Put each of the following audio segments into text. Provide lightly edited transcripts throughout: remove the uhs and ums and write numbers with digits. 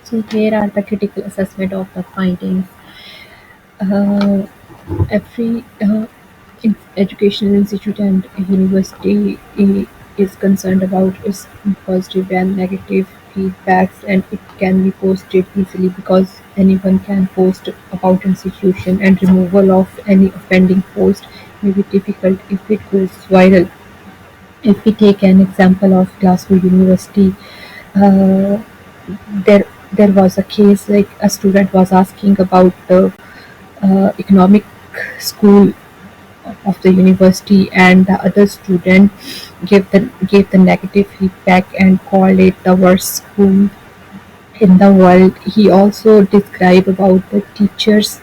So here are the critical assessment of the findings. Uh, every educational institute and university is concerned about its positive and negative feedbacks, and it can be posted easily because anyone can post about institution, and removal of any offending post may be difficult if it goes viral. If we take an example of Glasgow University, uh, there was a case like a student was asking about the economic school of the university, and the other student gave the negative feedback and called it the worst school in the world. He also described about the teachers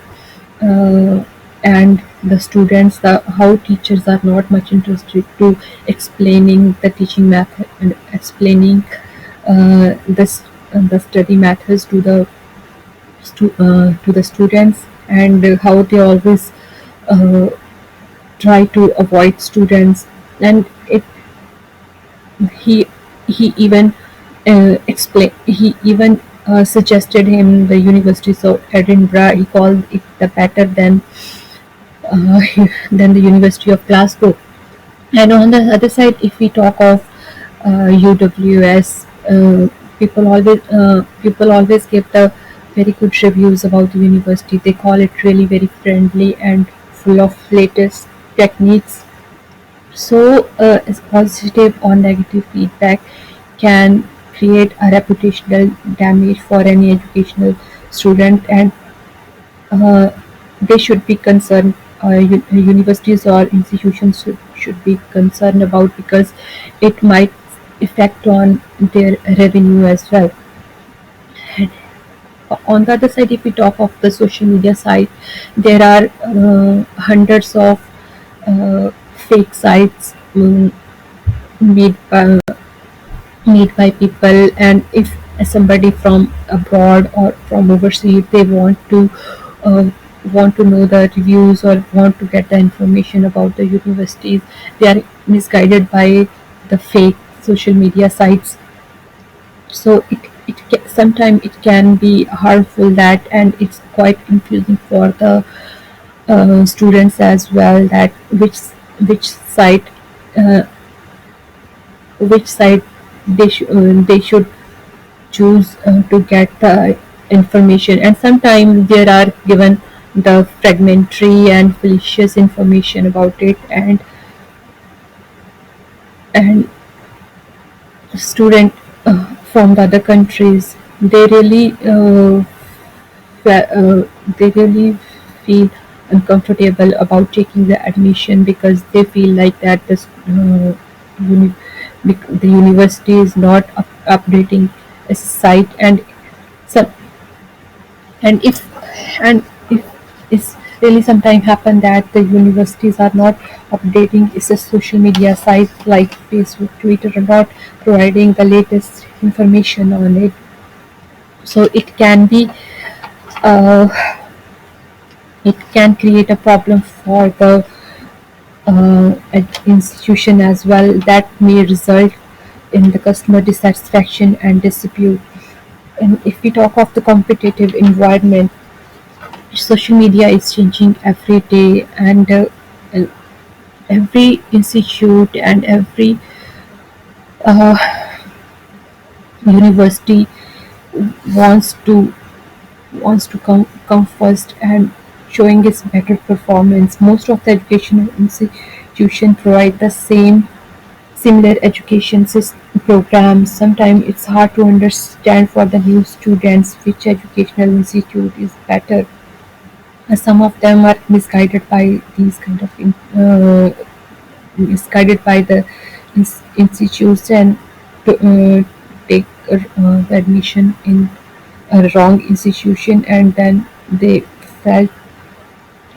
uh, and the students, the how teachers are not much interested to explaining the teaching method and explaining this the study methods to the students, and how they always uh, try to avoid students. And it he he even suggested him the universities of Edinburgh. He called it the better uh, than the University of Glasgow. And on the other side, if we talk of UWS, people always give the very good reviews about the university. They call it really very friendly and full of latest techniques. So, as positive or negative feedback can create a reputational damage for any educational student, and uh, they should be concerned. Universities or institutions should be concerned about, because it might affect on their revenue as well. On the other side, if we talk of the social media side, there are hundreds of fake sites made by people, and if somebody from abroad or from overseas, they uh, want to know the reviews or want to get the information about the universities, they are misguided by the fake social media sites. So sometimes it can be harmful, that, and it's quite confusing for the students as well, that which site uh, which site they should choose to get the information. And sometimes there are given the fragmentary and fallacious information about it, and student from the other countries, they really they really feel uncomfortable about taking the admission, because they feel like that uni- the university is not updating a site. Some and if it's really sometimes happen that the universities are not updating its social media sites like Facebook, Twitter, are not providing the latest information on it. So uh, it can create a problem for the institution as well, that may result in the customer dissatisfaction and dispute. And if we talk of the competitive environment, social media is changing every day, and every institute and every uh, university wants to come first and showing its better performance. Most of the educational institutions provide the similar education programs. Sometimes it's hard to understand for the new students which educational institute is better. Some of them are misguided by these kind of misguided by the institutes, and to take the admission in a wrong institution, and then they felt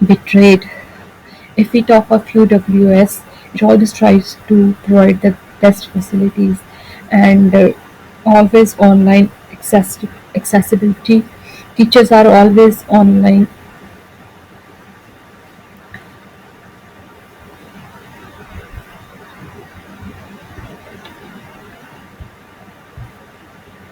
betrayed. If we talk of UWS, it always tries to provide the best facilities, and always online accessibility. Teachers are always online